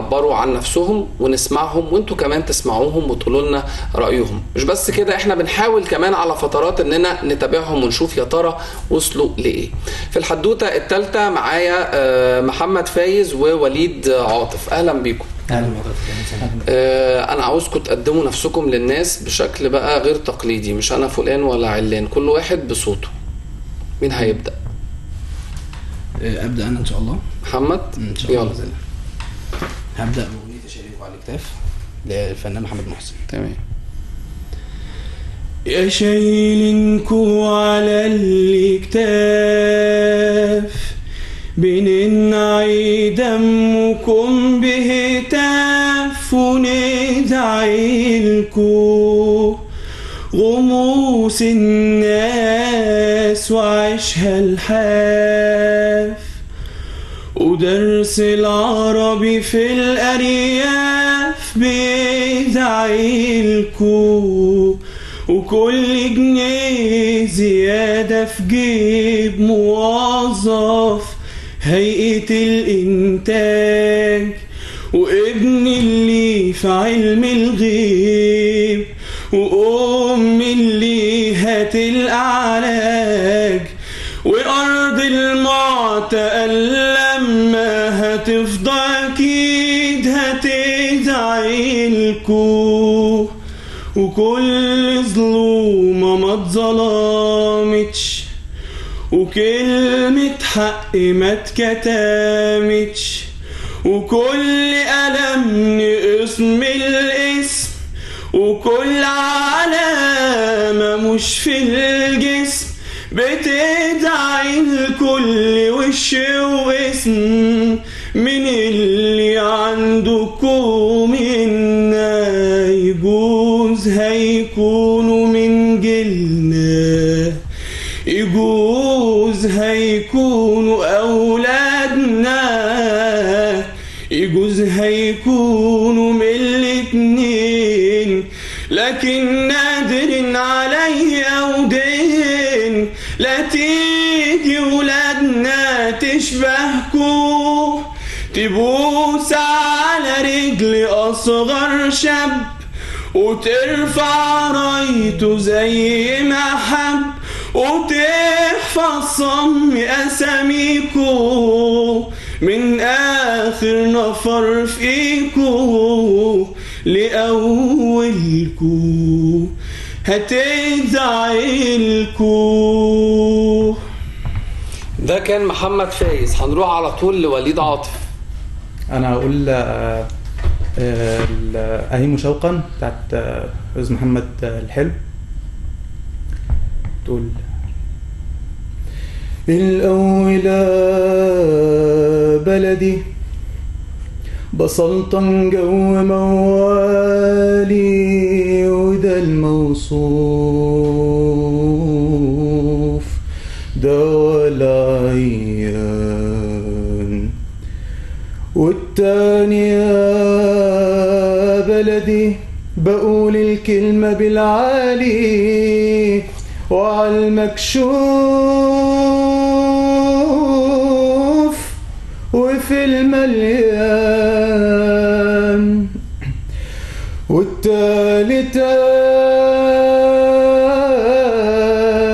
يعبروا عن نفسهم ونسمعهم، وانتوا كمان تسمعوهم وتقولوا لنا رأيهم. مش بس كده، احنا بنحاول كمان على فترات اننا نتابعهم ونشوف يا ترى وصلوا لإيه. في الحدوتة الثالثة معايا محمد فايز ووليد عاطف. اهلا بيكم. انا عاوزكم تقدموا نفسكم للناس بشكل بقى غير تقليدي، مش انا فلان ولا علان، كل واحد بصوته. مين هيبدأ؟ ابدا انا ان شاء الله. محمد ان شاء الله. يلا. هبدا باغنيه شايلكوا على الكتاف للفنان محمد محسن. تمام. يا شايلينكوا على الكتاف بننعي دمكم بهتاف وندعيلكوا غموس الناس وعيشها الحاف، ودرس العربي في الأرياف بيدعيلكوا، وكل جنيه زيادة في جيب موظف هيئة الإنتاج، وابن اللي في علم الغيب، وأم اللي هتلعلاج، وأرض المعتقل لما هتفضى أكيد هتدعيلكوا، وكل ظلومة ما اتظلمتش، وكلمة حق ما اتكتمتش، وكل ألم نقسم الاسم، وكل علامة مش في الجسم بتدعي لكل وش واسم من اللي عندكم منا، يجوز هيكونوا من جيلنا، يجوز هيكونوا أولادنا، يجوز هيكونوا من الاتنين، لكن نادر عليه أو دين لا تيجي ولادنا تشبهكوا، تبوس على رجل أصغر شاب وترفع رايته زي ما حب، وتحفظ صم أساميكوا من آخر نفر فيكوا لأولكوا هتدعيلكوا. ده كان محمد فايز. هنروح على طول لوليد عاطف. انا هقول اهيم شوقا بتاعت استاذ محمد الحلو. تقول الأولى بلدي بسلطن جو موالي، وده الموصوف ده ولا عيان، والتاني يا بلدي بقول الكلمة بالعالي وعلى المكشوف وفي المليان، والتالتة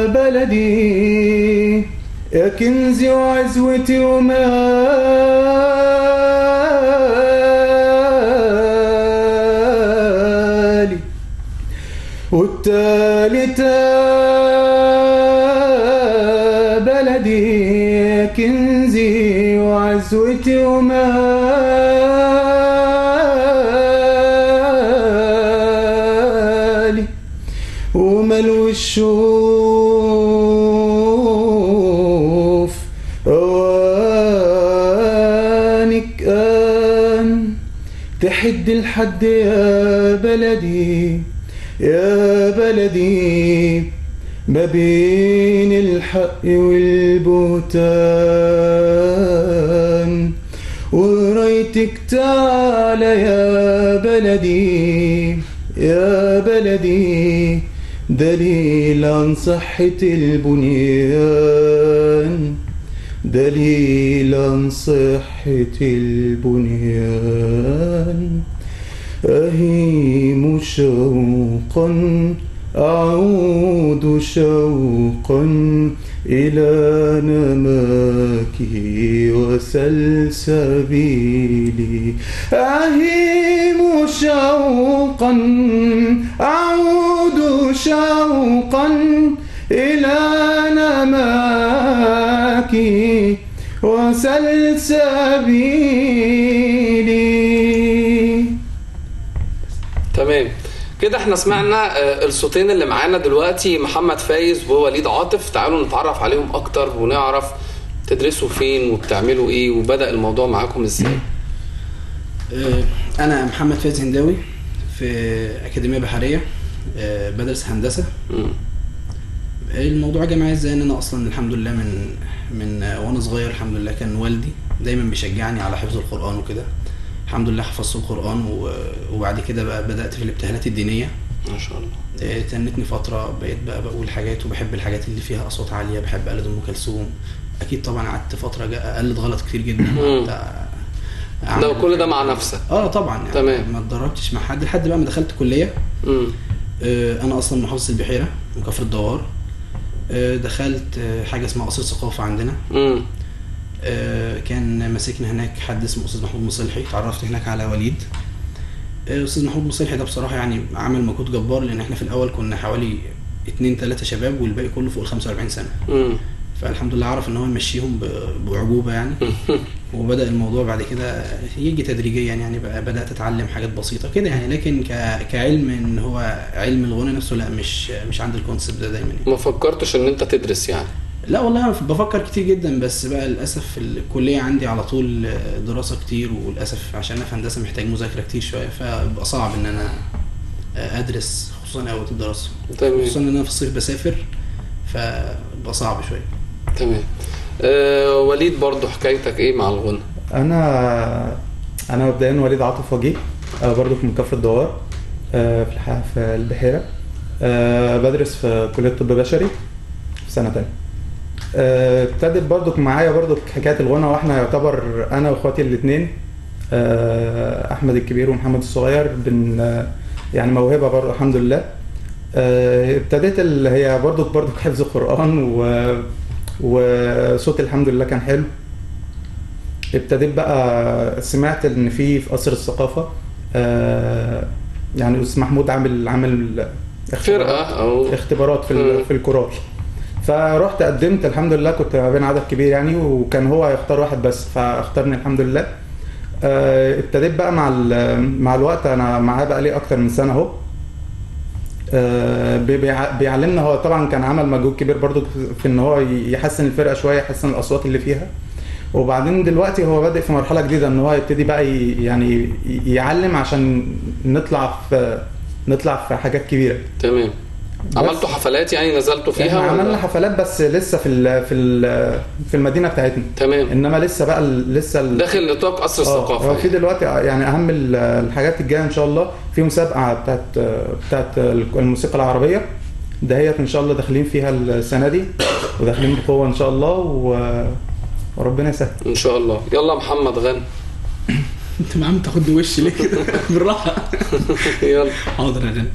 بلدي يا كنزي وعزوتي ومالي، والتالتة بلدي يا كنزي وعزوتي ومالي، وملو الشوف اوانك ان تحد الحد يا بلدي يا بلدي ما بين الحق والبهتان، ورايتك تعالى يا بلدي يا بلدي دليل عن صحة البنيان، دليل عن صحة البنيان. شوقا أعود شوقا إلى نماكي وسلسبيلي أهيم شوقا أعود شوقا إلى نماكي وسلسبيلي. تمام كده احنا سمعنا الصوتين اللي معانا دلوقتي، محمد فايز ووليد عاطف. تعالوا نتعرف عليهم اكتر ونعرف تدرسوا فين وبتعملوا ايه وبدأ الموضوع معاكم ازاي. انا محمد فايز هنداوي في اكاديميه بحريه، بدرس هندسه. الموضوع جه معايا ازاي؟ ان انا اصلا الحمد لله من وانا صغير الحمد لله كان والدي دايما بيشجعني على حفظ القرآن وكده. الحمد لله حفظت القرآن وبعد كده بقى بدأت في الابتهالات الدينية ما شاء الله. تنتني فترة بقيت بقى بقول حاجات وبحب الحاجات اللي فيها أصوات عالية، بحب أقلد أم كلثوم. أكيد طبعا قعدت فترة أقلد غلط كتير جدا. ده كل ده مع نفسك؟ طبعا يعني تمام. ما اتدربتش مع حد لحد بقى ما دخلت كلية. أنا أصلا محافظ البحيرة من كفر الدوار. دخلت حاجة اسمها قصر ثقافة عندنا. كان ماسكنا هناك حد اسمه أستاذ محمود مصلحي. تعرفت هناك على وليد. أستاذ محمود مصلحي ده بصراحة يعني عمل مجهود جبار، لأن احنا في الأول كنا حوالي 2-3 شباب والباقي كله فوق 45 سنة. فالحمد لله عرف ان هو يمشيهم بعجوبة يعني. وبدأ الموضوع بعد كده يجي تدريجيا يعني بقى بدأت اتعلم حاجات بسيطة كده يعني. لكن كعلم ان هو علم الغنى نفسه لا، مش عند الكونسبت ده دايما يعني. ما فكرتش ان انت تدرس يعني؟ لا والله بفكر كتير جدا، بس بقى للأسف الكلية عندي على طول دراسة كتير، وللأسف عشان أنا في هندسة محتاج مذاكرة كتير شوية، فبقى صعب ان انا ادرس خصوصا اوقات الدراسة. خصوصا ان انا في الصيف بسافر فبقى صعب شوية. تمام. وليد برضو حكايتك ايه مع الغنى؟ انا مبدئيا وليد عاطف وجيه، برضو من كفر الدوار، في البحيرة. بدرس في كلية طب بشري في سنة تانية. ابتدت برضو معايا برضو حكاية الغنى، واحنا يعتبر انا واخواتي الاثنين احمد الكبير ومحمد الصغير يعني موهبة برضو الحمد لله. ابتديت اللي هي برضو حفظ القرآن وصوت الحمد لله كان حلو. ابتديت بقى سمعت ان في قصر الثقافة يعني استاذ محمود عامل فرقة او اختبارات في الكورال. فرحت قدمت الحمد لله، كنت ما بين عدد كبير يعني، وكان هو يختار واحد بس فاختارني الحمد لله. ابتديت بقى مع الوقت، انا معاه بقى لي اكتر من سنة اهو. بيعلمنا. هو طبعا كان عمل مجهود كبير برضو في ان هو يحسن الفرقه شويه، يحسن الاصوات اللي فيها. وبعدين دلوقتي هو بادئ في مرحله جديده ان هو يبتدي بقى يعني يعلم عشان نطلع في حاجات كبيره. تمام. عملتوا حفلات يعني نزلتوا فيها؟ احنا عملنا حفلات بس لسه في المدينه بتاعتنا. تمام. انما لسه داخل نطاق قصر الثقافه. هو في دلوقتي يعني اهم الحاجات الجايه ان شاء الله في مسابقه بتاعت الموسيقى العربيه دهيت ان شاء الله داخلين فيها السنه دي، وداخلين بقوه ان شاء الله وربنا يسهل ان شاء الله. يلا محمد غني. انت ما عم تاخدني وش ليه كده؟ بالراحه. يلا. حاضر يا غني.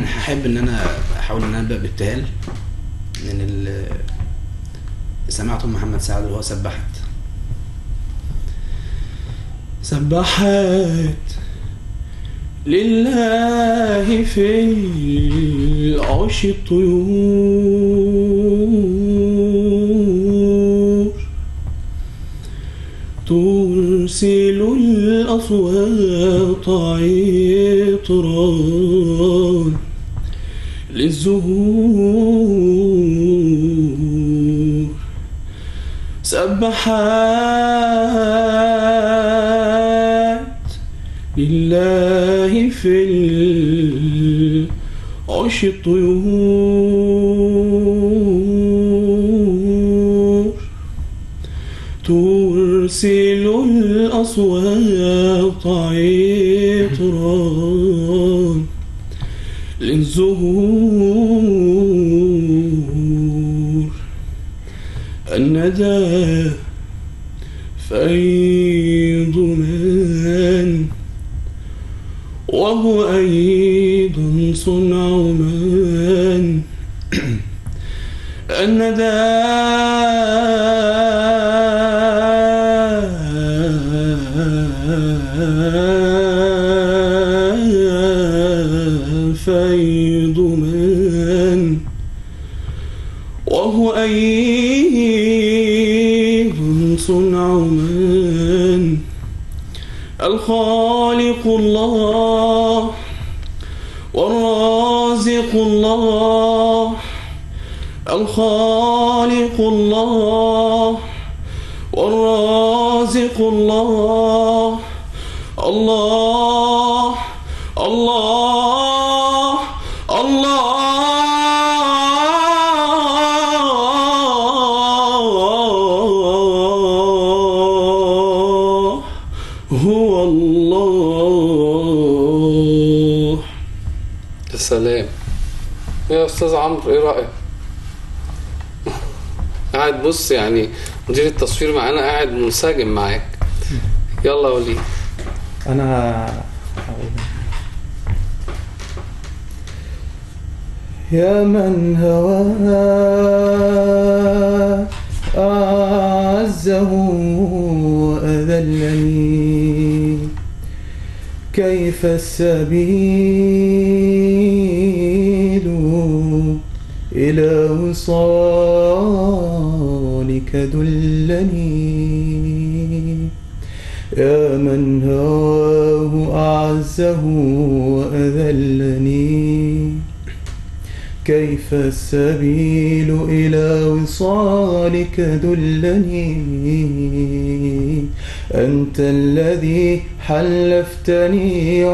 هحب ان انا احاول ان انا ابدا بابتهال، لان سمعته محمد سعد وهو سبحت لله في العش الطيور ترسل الأصوات عطرا للزهور سبحات لله في العش الطيور ترسل الأصوات عطرا للزهور الندى فيض من وهو أيد صنع من الندى فيض من وهو أيد صنع من الخالق الله والرازق الله الخالق الله والرازق الله الله الله الله هو الله. يا سلام يا استاذ عمرو، ايه رايك؟ قاعد بص يعني مدير التصوير معانا قاعد منسجم معاك. يلا يا وليد. انا يا من هواه أعزه وأذلني كيف السبيل إلى وصالك دلني يا من هواه أعزه وأذلني كيف السبيل إلى وصالك دلني أنت الذي حلفتني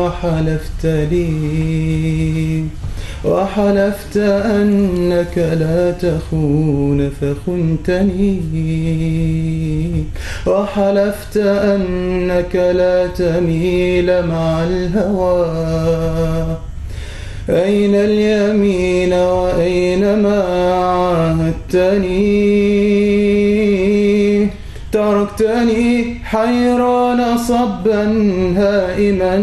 وحلفت أنك لا تخون فخنتني وحلفت أنك لا تميل مع الهوى أين اليمين وأين ما عاهدتني تركتني حيران صبا هائما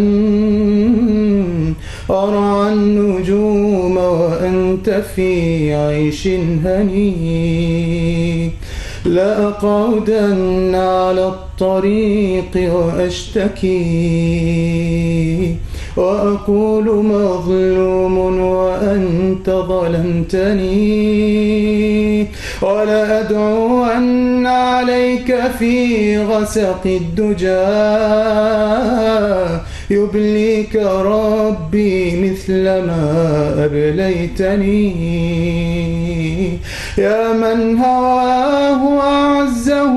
أرعى النجوم وأنت في عيش هني لا أقعدن على الطريق وأشتكي وأقول مظلوم وأنت ظلمتني ولا أدعون عليك في غسق الدجى يبليك ربي مثلما أبليتني يا من هواه أعزه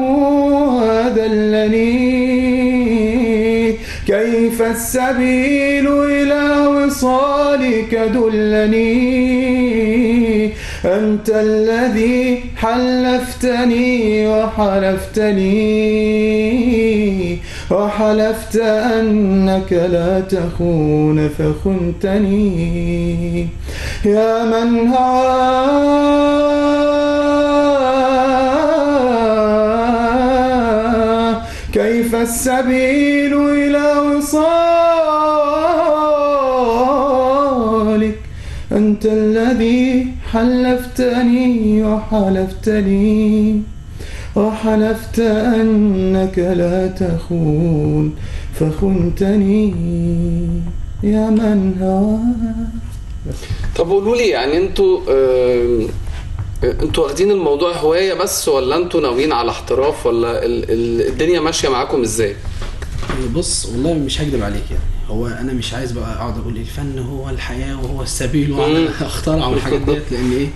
وأذلني كيف السبيل إلى وصالك دلني أنت الذي حلفتني وحلفت أنك لا تخون فخنتني يا من هواه كيف السبيل إلى وصالك أنت الذي حلفتني وحلفت أنك لا تخون فخنتني يا من هواه. طب قولوا لي يعني انتوا واخدين الموضوع هواية بس ولا انتوا ناويين على احتراف ولا الدنيا ماشية معاكم ازاي؟ بص والله مش هكدب عليك يعني هو انا مش عايز بقى اقعد اقول الفن هو الحياة وهو السبيل واقعد اخترع والحاجات ديت لان ايه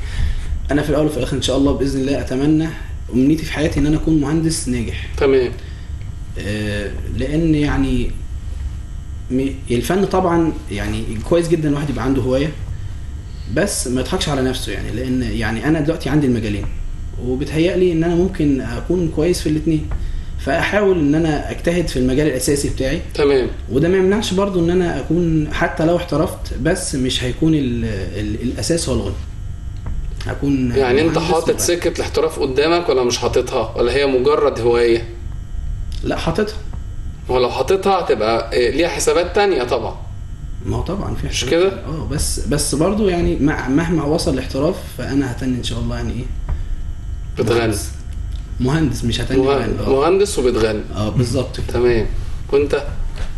انا في الاول وفي الاخر ان شاء الله باذن الله اتمنى امنيتي في حياتي ان انا اكون مهندس ناجح. تمام. لان يعني الفن طبعا يعني كويس جدا الواحد يبقى عنده هواية بس ما يضحكش على نفسه يعني لان يعني انا دلوقتي عندي المجالين وبتهيألي ان انا ممكن اكون كويس في الاثنين فاحاول ان انا اجتهد في المجال الاساسي بتاعي. تمام. وده ما يمنعش برضو ان انا اكون حتى لو احترفت بس مش هيكون الاساس هو الغنى. هكون يعني انت حاطط سكة الاحتراف قدامك ولا مش حاططها ولا هي مجرد هواية؟ لا حاططها. ولو حاططها هتبقى ليها حسابات تانية طبعا. ما هو طبعا في مش كده؟ بس برضو يعني مهما وصل الاحتراف فانا هتني ان شاء الله يعني ايه بتغني مهندس، مش هتني مهندس وبتغني. بالظبط كده. تمام. وانت؟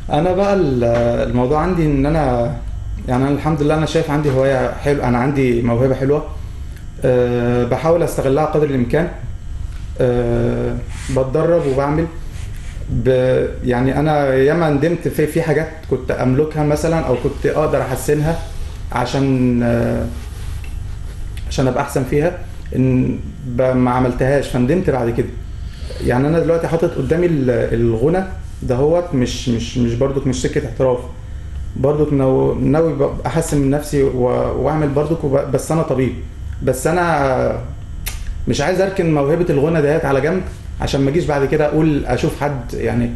انا بقى الموضوع عندي ان انا يعني انا الحمد لله انا شايف عندي هوايه حلوه، انا عندي موهبه حلوه بحاول استغلها قدر الامكان. بتدرب وبعمل يعني انا ياما ندمت في حاجات كنت املكها مثلا او كنت اقدر احسنها عشان ابقى احسن فيها، ان ما عملتهاش فندمت بعد كده. يعني انا دلوقتي حاطط قدامي الغنى دهوت مش برضك مش سكه احتراف، برضك ناوي احسن من نفسي واعمل برضك، بس انا طبيب، بس انا مش عايز اركن موهبه الغنى ديت على جنب عشان ما اجيش بعد كده اقول اشوف حد يعني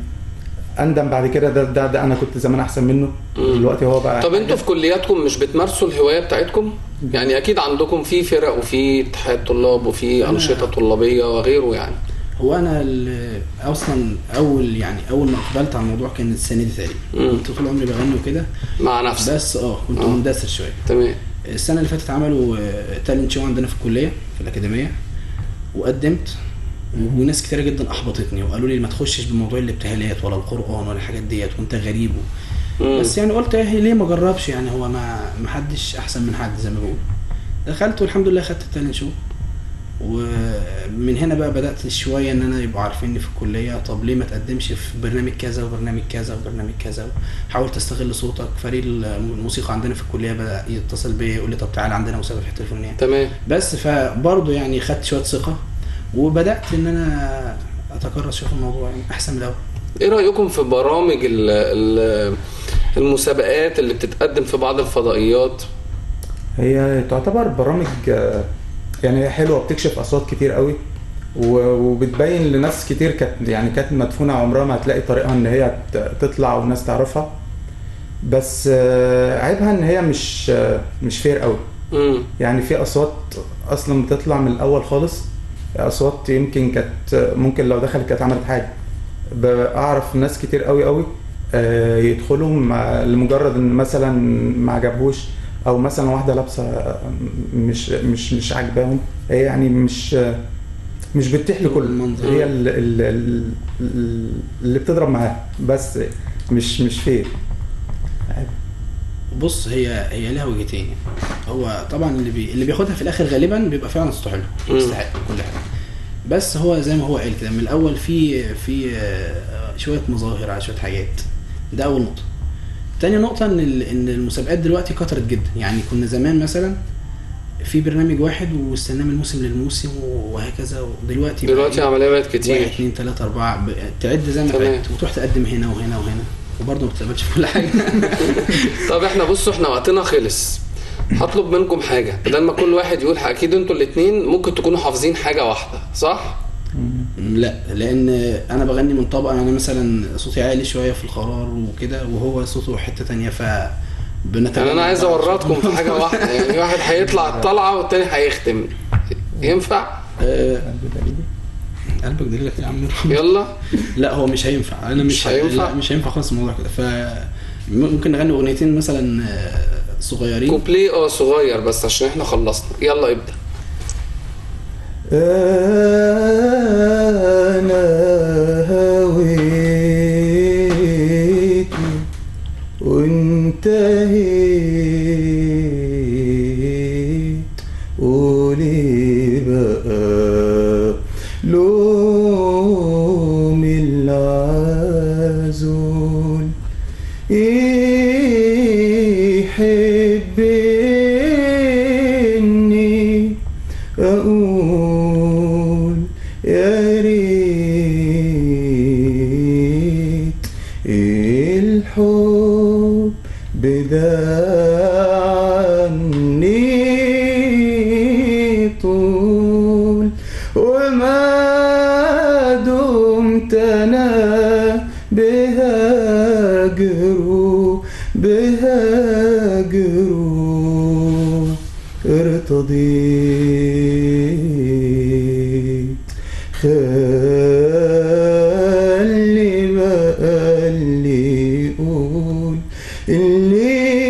اندم بعد كده ده انا كنت زمان احسن منه. دلوقتي هو بقى. طب انتوا في كلياتكم مش بتمارسوا الهوايه بتاعتكم؟ يعني اكيد عندكم في فرق وفي اتحاد طلاب وفي انشطه طلابيه وغيره يعني. هو انا اصلا اول ما اقبلت على الموضوع كان السنه دي تقريبا، كنت طول عمري بغني وكده مع نفسك بس كنت مندثر شويه. تمام. السنه اللي فاتت عملوا تالنت شو عندنا في الكليه في الاكاديميه، وقدمت وناس كتير جدا احبطتني وقالوا لي ما تخشش بموضوع الابتهالات ولا القران ولا الحاجات ديت وانت غريب بس يعني قلت ليه ما اجربش، يعني هو ما حدش احسن من حد زي ما بقول. دخلت والحمد لله خدت التالنت شو، ومن هنا بقى بدات شويه ان انا يبقوا عارفيني في الكليه. طب ليه ما تقدمش في برنامج كذا وبرنامج كذا وبرنامج كذا، حاول تستغل صوتك. فريق الموسيقى عندنا في الكليه بدا يتصل بيا يقول لي طب تعالى عندنا مسابقه في الحته الفلانيه. تمام. بس فبرضه يعني خدت شويه ثقه وبدات ان انا اتكرس شويه في الموضوع يعني احسن من الاول. ايه رايكم في برامج المسابقات اللي بتتقدم في بعض الفضائيات؟ هي تعتبر برامج يعني حلوه، بتكشف اصوات كتير قوي وبتبين لناس كتير كانت مدفونه عمرها ما هتلاقي طريقها ان هي تطلع والناس تعرفها، بس عيبها ان هي مش فير قوي. يعني في اصوات اصلا بتطلع من الاول خالص، اصوات يمكن كانت ممكن لو دخلت كانت عملت حاجه. اعرف ناس كتير قوي يدخلوا لمجرد ان مثلا ما عجبوش، او مثلا واحده لابسه مش عاجباهم، هي يعني مش بتتيح لكل، هي اللي بتضرب معاها بس مش فير. بص هي لها وجهتين. هو طبعا اللي بياخدها في الاخر غالبا بيبقى فعلا صوته حلو يستحق كل حاجه، بس هو زي ما هو قال كده من الاول في شويه مظاهر على شويه حاجات. ده اول نقطه. تاني نقطه ان المسابقات دلوقتي كترت جدا. يعني كنا زمان مثلا في برنامج واحد واستناه من الموسم للموسم وهكذا، ودلوقتي عمليه بقت كتير، 1 2 3 4 تعد زي ما تعد وتروح تقدم هنا وهنا وهنا وبرضه ما بتقبلش في كل حاجه. طب احنا وقتنا خلص. هطلب منكم حاجه، بدل ما كل واحد يقول اكيد انتوا الاثنين ممكن تكونوا حافظين حاجه واحده صح؟ لا، لان انا بغني من طبقه، انا مثلا صوتي عالي شويه في القرار وكده وهو صوته حته تانية، يعني انا عايز اورطكم في حاجه واحده. يعني واحد هيطلع الطلعه والتاني هيختم، ينفع؟ قلبك دليلك يا عم. يلا. لا هو مش هينفع، انا مش هينفع. مش هينفع خالص الموضوع كده. فممكن نغني اغنيتين مثلا صغيرين، كوبليه صغير بس عشان احنا خلصنا. يلا ابدا. انا هويت وانتهيت، قولي بقى لوم العزول يحبني اقول يا ريت الحب بدا عني طول، وما دمت انا بهاجره ارتضيت. خلي بقى اللي يقول اللي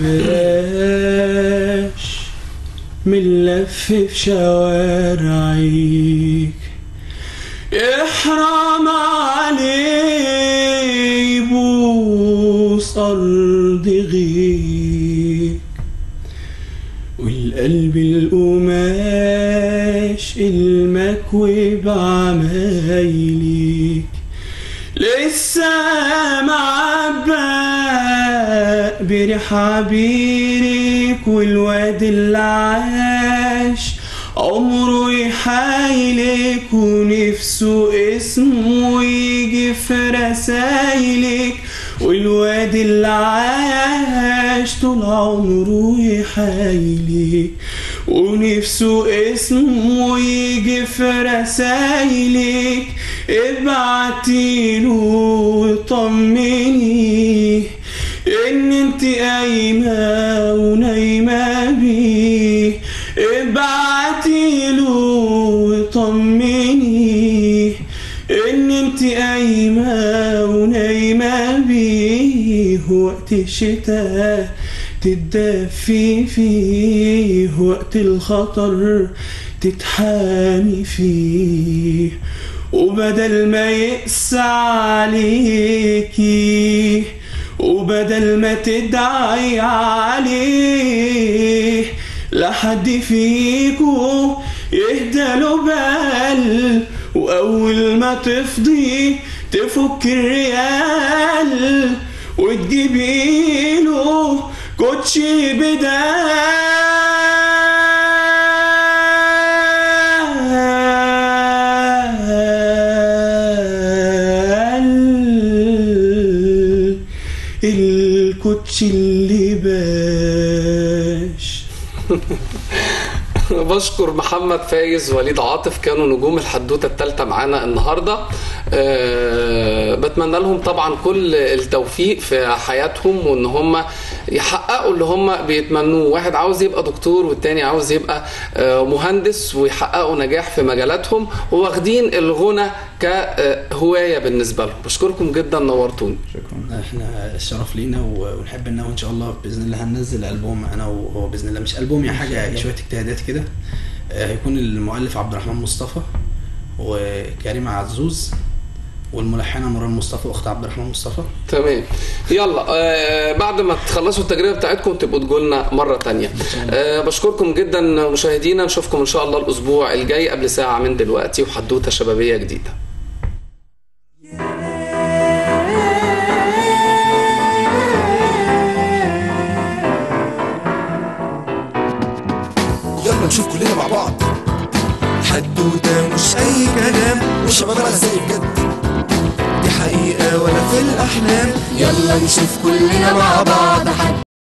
بلاش من لف في شوارعيك، يحرم عليه يبوس أرض غيك، والقلب القماش المكوي بعمايليك لسه معبق بريح عبيرك، والواد اللي عاش عمره يحايلك ونفسه اسمه يجي في رسايلك، والواد اللي عاش طول عمره يحايلك ونفسه اسمه يجي في رسايلك، ابعتيله وطمنيه ان انت قايمة ونايمة بيه، ابعتيله وطمنيه ان انت قايمة ونايمة بيه، وقت الشتاء تتدفي فيه، وقت الخطر تتحامي فيه، وبدل ما يقسى عليكي وبدل ما تدعي عليه لحد فيكو يهداله بال، واول ما تفضي تفك الريال وتجيبيله كوتشي بدال. الكوتشي اللي باش. بشكر محمد فايز ووليد عاطف، كانوا نجوم الحدوته الثالثه معانا النهارده. بتمنى لهم طبعا كل التوفيق في حياتهم، وان هم يحققوا اللي هم بيتمنوه. واحد عاوز يبقى دكتور والتاني عاوز يبقى مهندس، ويحققوا نجاح في مجالاتهم، وواخدين الغنى كهوايه بالنسبه لهم. بشكركم جدا، نورتوني. شكرا. احنا الشرف لينا، ونحب ان ان شاء الله باذن الله هننزل البوم انا وهو باذن الله، مش البوم يعني حاجه شويه اجتهادات كده. هيكون المؤلف عبد الرحمن مصطفى وكريمه عزوز، والملحنه نوران مصطفى اخت عبد الرحمن مصطفى. تمام. يلا بعد ما تخلصوا التجربه بتاعتكم تبقوا تقولنا مره تانية. بشكركم جدا مشاهدينا، نشوفكم ان شاء الله الاسبوع الجاي قبل ساعه من دلوقتي وحدوته شبابيه جديده. يلا نشوف كلنا مع بعض حدوته مش اي كلام، والشباب على زي بجد دي حقيقة ولا في الاحلام. يلا نشوف كلنا مع بعض